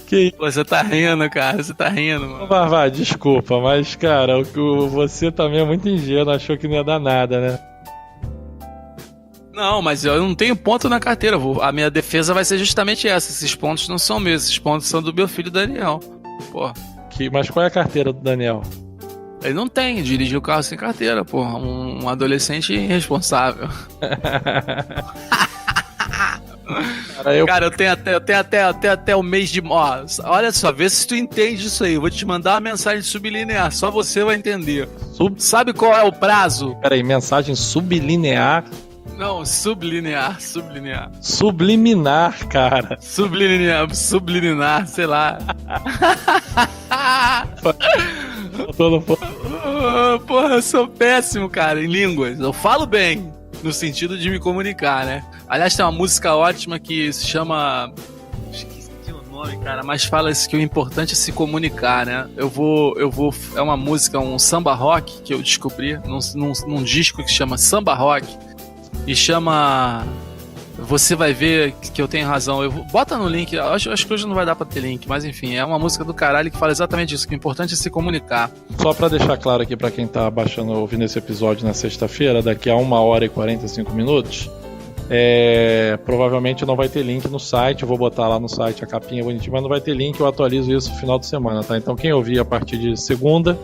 D: Que...
B: Pô, você tá rindo, cara. Você tá rindo, mano.
D: Vai, desculpa, mas, cara, você também é muito ingênuo, achou que não ia dar nada, né?
B: Não, mas eu não tenho ponto na carteira. A minha defesa vai ser justamente essa. Esses pontos não são meus, esses pontos são do meu filho Daniel. Pô.
D: Mas qual é a carteira do Daniel?
B: Ele não tem, dirigiu o carro sem carteira, pô. Um adolescente irresponsável. Cara, eu tenho até o mês de... Ó, olha só, vê se tu entende isso aí. Eu vou te mandar uma mensagem sublinear, só você vai entender. Sabe qual é o prazo?
D: Peraí, mensagem sublinear?
B: Não, sublinear.
D: Subliminar, cara.
B: Subliminar, sei lá. Porra, eu sou péssimo, cara, em línguas. Eu falo bem, no sentido de me comunicar, né? Aliás, tem uma música ótima que se chama... Esqueci o nome, cara, mas fala isso, que o importante é se comunicar, né? Eu vou... É uma música, um samba rock que eu descobri num disco que chama Samba Rock. E chama... Você vai ver que eu tenho razão. Bota no link, acho que hoje não vai dar pra ter link, mas enfim, é uma música do caralho que fala exatamente isso, que o importante é se comunicar.
D: Só pra deixar claro aqui pra quem tá ouvindo esse episódio na sexta-feira, daqui a 1h e 45 minutos, provavelmente não vai ter link no site. Eu vou botar lá no site a capinha bonitinha, mas não vai ter link. Eu atualizo isso no final de semana, tá? Então quem ouvir a partir de segunda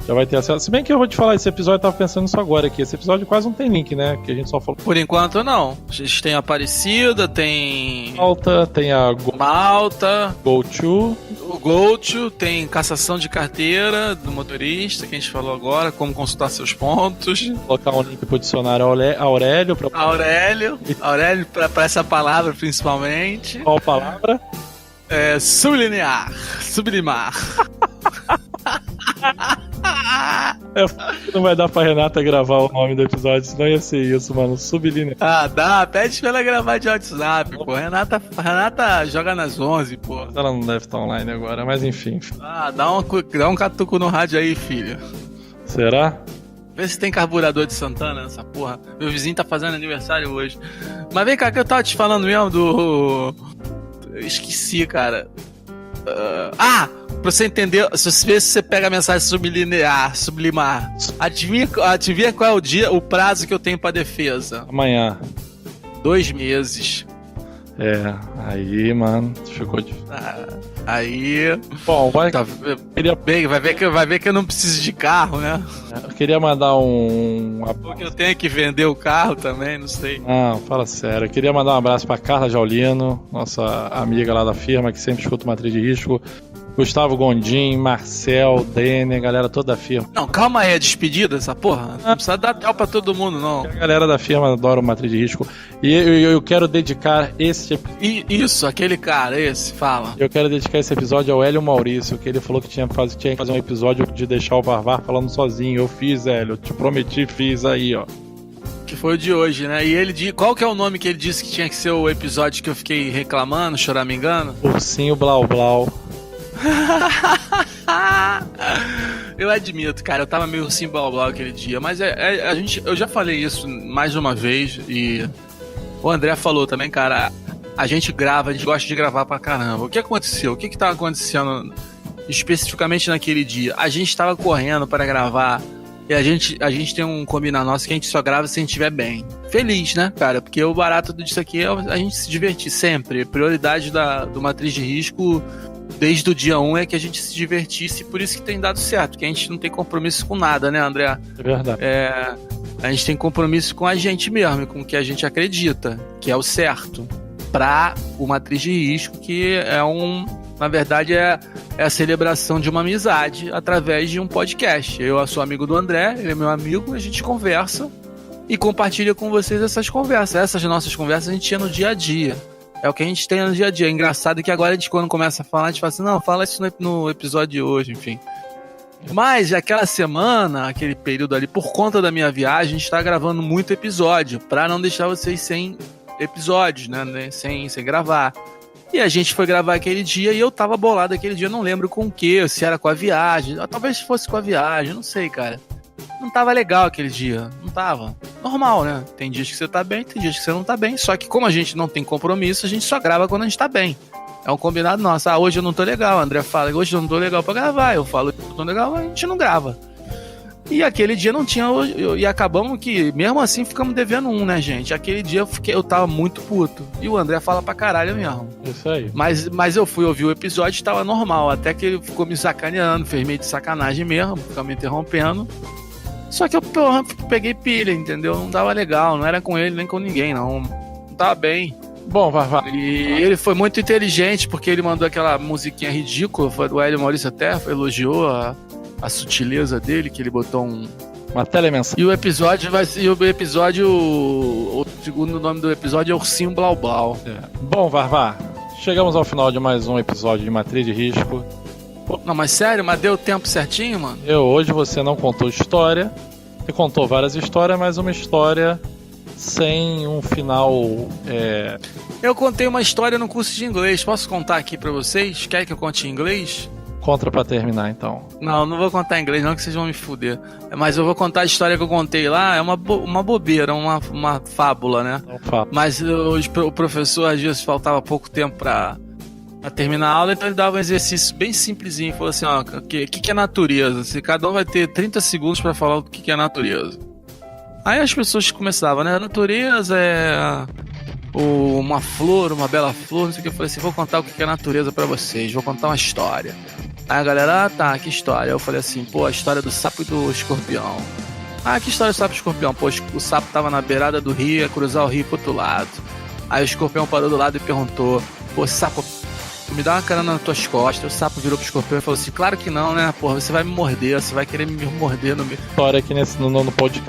D: já vai ter acesso. Se bem que eu vou te falar, esse episódio eu tava pensando nisso agora aqui. Esse episódio quase não tem link, né? Que a gente só falou.
B: Por enquanto não. A gente tem a Aparecida, tem
D: Malta, tem a
B: Malta,
D: GoTo.
B: O GoTo, tem cassação de carteira do motorista, que a gente falou agora, como consultar seus pontos.
D: Colocar um link pro dicionário Aurélio.
B: Aurélio pra essa palavra principalmente.
D: Qual palavra?
B: Sublimar.
D: Não vai dar pra Renata gravar o nome do episódio, senão ia ser isso, mano. Sublinear.
B: Ah, dá. Pede pra ela gravar de WhatsApp, pô. Renata joga nas 11, pô.
D: Ela não deve estar online agora, mas enfim.
B: Ah, dá um catuco no rádio aí, filho.
D: Será?
B: Vê se tem carburador de Santana nessa porra. Meu vizinho tá fazendo aniversário hoje. Mas vem cá, que eu tava te falando mesmo do... Eu esqueci, cara. Pra você entender, se você pega a mensagem sublimar, adivinha qual é o prazo que eu tenho pra defesa?
D: Amanhã.
B: 2 meses.
D: Aí, mano, ficou difícil.
B: Aí...
D: Bom, vai
B: ver que eu não preciso de carro, né?
D: Eu queria mandar
B: Porque eu tenho que vender o carro também, não sei.
D: Não, fala sério. Eu queria mandar um abraço pra Carla Jaulino, nossa amiga lá da firma, que sempre escuta o Matriz de Risco. Gustavo Gondim, Marcel, Denner, galera toda da firma.
B: Não, calma aí, é despedida essa porra? Não precisa dar tchau pra todo mundo, não.
D: A galera da firma adora o Matriz de Risco. E eu quero dedicar esse...
B: Isso, aquele cara, fala.
D: Eu quero dedicar esse episódio ao Hélio Maurício, que ele falou que tinha que fazer um episódio de deixar o Varvar falando sozinho. Eu fiz, Hélio, eu te prometi, fiz aí, ó.
B: Que foi o de hoje, né? E ele qual que é o nome que ele disse que tinha que ser o episódio que eu fiquei reclamando, choramingando?
D: Ursinho Blau Blau.
B: Eu admito, cara, eu tava meio assim blá aquele dia, mas eu já falei isso mais uma vez e o André falou também, cara, a gente gosta de gravar pra caramba. O que aconteceu? O que tava acontecendo especificamente naquele dia? A gente tava correndo para gravar e a gente tem um combinado nosso que a gente só grava se a gente estiver bem. Feliz, né, cara? Porque o barato disso aqui é a gente se divertir sempre. A prioridade do Matriz de Risco desde o dia 1 é que a gente se divertisse, por isso que tem dado certo, que a gente não tem compromisso com nada, né, André? É
D: verdade.
B: A gente tem compromisso com a gente mesmo, com o que a gente acredita, que é o certo, pra o Matriz de Risco, que na verdade é a celebração de uma amizade através de um podcast. Eu sou amigo do André, ele é meu amigo, a gente conversa e compartilha com vocês essas conversas. Essas nossas conversas a gente tinha no dia a dia. É o que a gente tem no dia a dia. É engraçado que agora a gente, quando começa a falar, a gente fala assim, não, fala isso no episódio de hoje, enfim. Mas aquela semana, aquele período ali, por conta da minha viagem, a gente tá gravando muito episódio, pra não deixar vocês sem episódios, né? Sem gravar. E a gente foi gravar aquele dia e eu tava bolado aquele dia, não lembro com o que, se era com a viagem, talvez fosse com a viagem, não sei, cara. Não tava legal aquele dia, não tava. Normal, né? Tem dias que você tá bem, tem dias que você não tá bem, só que como a gente não tem compromisso, a gente só grava quando a gente tá bem. É um combinado nosso. Hoje eu não tô legal, o André fala, hoje eu não tô legal pra gravar, eu falo, eu tô legal, a gente não grava. E aquele dia não tinha, e acabamos que, mesmo assim, ficamos devendo né, gente? Aquele dia eu tava muito puto. E o André fala pra caralho mesmo.
D: Isso aí.
B: Mas eu fui ouvir o episódio e tava normal. Até que ele ficou me sacaneando, fez meio de sacanagem mesmo, ficou me interrompendo. Só que eu peguei pilha, entendeu? Não tava legal, não era com ele nem com ninguém, não. Não tava bem.
D: Bom, vai.
B: E ele foi muito inteligente, porque ele mandou aquela musiquinha ridícula, o Hélio Maurício até elogiou a sutileza dele, que ele botou
D: uma telemensagem.
B: E o episódio vai ser. O segundo nome do episódio é Ursinho Blau Blau.
D: Bom, Varvar, chegamos ao final de mais um episódio de Matriz de Risco.
B: Não, mas sério, mas deu tempo certinho, mano?
D: Hoje você não contou história. Você contou várias histórias, mas uma história sem um final.
B: Eu contei uma história no curso de inglês. Posso contar aqui pra vocês? Quer que eu conte em inglês?
D: Contra pra terminar, então.
B: Não vou contar em inglês, não, que vocês vão me fuder. Mas eu vou contar a história que eu contei lá. É uma bobeira, uma fábula, né? Mas o professor, às vezes, faltava pouco tempo pra terminar a aula, então ele dava um exercício bem simplesinho. Falou assim, ó, o que é natureza? Se cada um vai ter 30 segundos pra falar o que é natureza. Aí as pessoas começavam, né? A natureza é uma flor, uma bela flor, não sei o que. Eu falei assim, vou contar o que é natureza pra vocês, vou contar uma história. Aí a galera, tá, que história? Eu falei assim, a história do sapo e do escorpião. Que história do sapo e escorpião? O sapo tava na beirada do rio, ia cruzar o rio pro outro lado. Aí o escorpião parou do lado e perguntou, sapo, me dá uma carona nas tuas costas. O sapo virou pro escorpião e falou assim, claro que não, né? Você vai me morder, você vai querer me morder no meio.
D: História aqui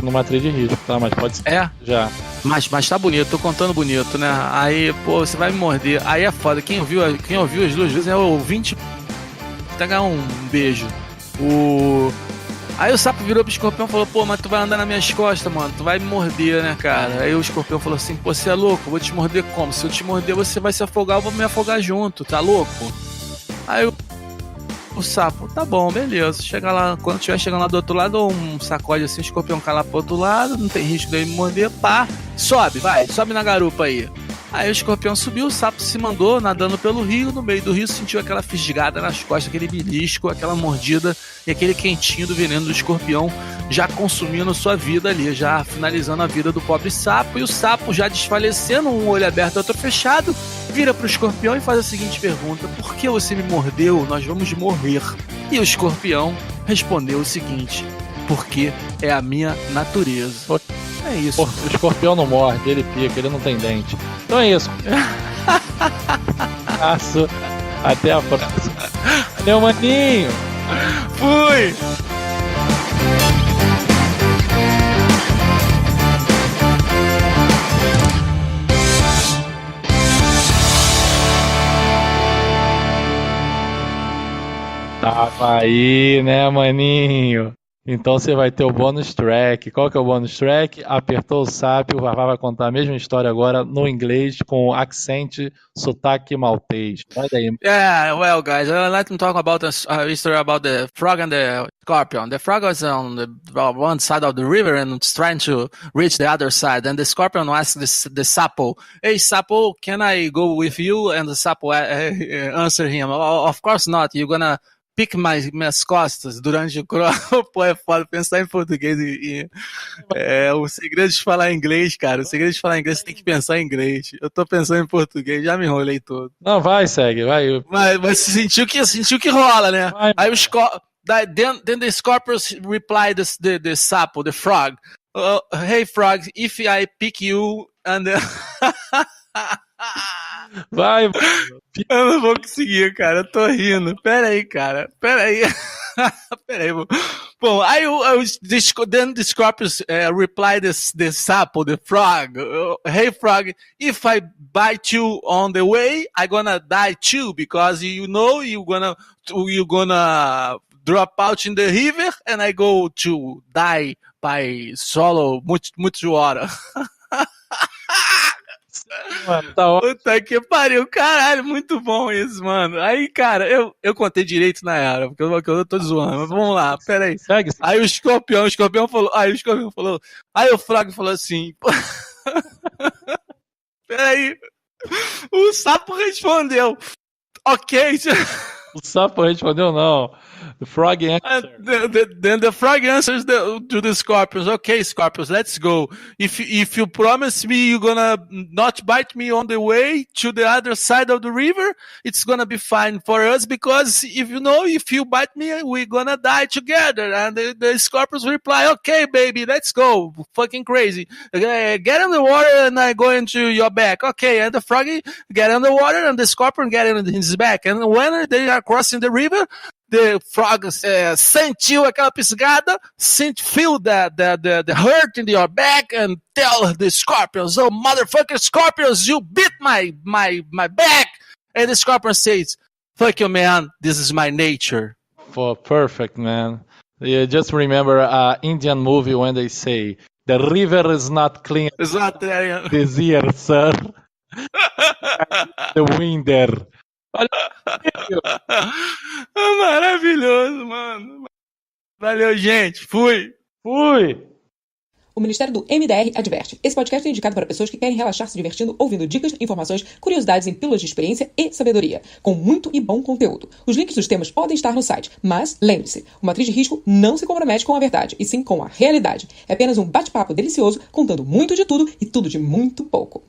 D: no Matriz de Risco, tá? Mas pode ser. Já.
B: Mas tá bonito, tô contando bonito, né? Aí, você vai me morder. Aí é foda, quem ouviu as duas vezes é o ouvinte. Pegar um beijo. Aí o sapo virou pro escorpião e falou, mas tu vai andar nas minhas costas, mano, tu vai me morder, né, cara? Aí o escorpião falou assim, você é louco? Vou te morder como? Se eu te morder, você vai se afogar, eu vou me afogar junto, tá louco? Aí o sapo, tá bom, beleza. Chega lá, quando estiver chegando lá do outro lado, um sacode assim, o escorpião cai lá pro outro lado, não tem risco dele me morder, sobe na garupa aí. Aí o escorpião subiu, o sapo se mandou nadando pelo rio, no meio do rio sentiu aquela fisgada nas costas, aquele belisco, aquela mordida e aquele quentinho do veneno do escorpião já consumindo sua vida ali, já finalizando a vida do pobre sapo. E o sapo, já desfalecendo, um olho aberto e outro fechado, vira pro escorpião e faz a seguinte pergunta: por que você me mordeu? Nós vamos morrer. E o escorpião respondeu o seguinte: porque é a minha natureza. É isso.
D: O escorpião não morde, ele pica, ele não tem dente. Então é isso. Até a próxima. Valeu, maninho.
B: Fui.
D: Tava aí, né, maninho? Então você vai ter o bônus track. Qual que é o bônus track? Apertou o SAP, o Vavá vai contar a mesma história agora no inglês com accent, sotaque maltês. Vai daí.
B: Yeah, well, guys, I'd like to talk about a story about the frog and the scorpion. The frog was on the one side of the river and it's trying to reach the other side. And the scorpion asked the sapo, "Hey, sapo, can I go with you?" And the sapo answered him, "Of course not. You're gonna pique minhas costas durante o crono." Pô, é foda pensar em português o segredo de falar inglês, cara. O segredo de falar inglês, você tem que pensar em inglês. Eu tô pensando em português, já me enrolei todo.
D: Não, vai, segue, vai.
B: Mas você sentiu que rola, né? Vai. Aí then the scorpion replied the sapo, the frog. "Hey, frog, if I pick you and..."
D: Vai.
B: Eu não vou conseguir, cara. Eu tô rindo. Pera aí, cara. Pera aí. Bom, aí then the scorpion replied the sapo, the frog. "Hey, frog, if I bite you on the way, I gonna die too, because you know you gonna drop out in the river and I go to die by swallow much water."
D: Mano, tá ótimo.
B: Puta que pariu, caralho, muito bom isso, mano. Aí, cara, eu contei direito na era, porque eu tô zoando, mas vamos lá, peraí.
D: Segue.
B: Aí o escorpião falou, aí o Frog falou assim, peraí, o sapo respondeu, ok.
D: O sapo respondeu não. The frog answered.
B: Then the frog answers to the scorpions. Okay, scorpions, let's go. If you promise me you're gonna not bite me on the way to the other side of the river, it's gonna be fine for us because if you bite me, we're gonna die together. And the scorpions reply, okay, baby, let's go. Fucking crazy. Get in the water and I go into your back. Okay, and the froggy get in the water and the scorpion get in his back. And when they are crossing the river, the frog sentiu aquela pisgada, feel the hurt in your back and tell the scorpions, oh motherfucker scorpions, you bit my back. And the scorpion says, fuck you man, this is my nature.
D: Perfect, man. Yeah, just remember Indian movie when they say, the river is not clean this year, sir. The wind there.
B: Maravilhoso, mano. Valeu, gente. Fui.
A: O Ministério do MDR adverte. Esse podcast é indicado para pessoas que querem relaxar se divertindo, ouvindo dicas, informações, curiosidades em pílulas de experiência e sabedoria, com muito e bom conteúdo. Os links dos temas podem estar no site, mas lembre-se, o Matriz de Risco não se compromete com a verdade, e sim com a realidade. É apenas um bate-papo delicioso, contando muito de tudo e tudo de muito pouco.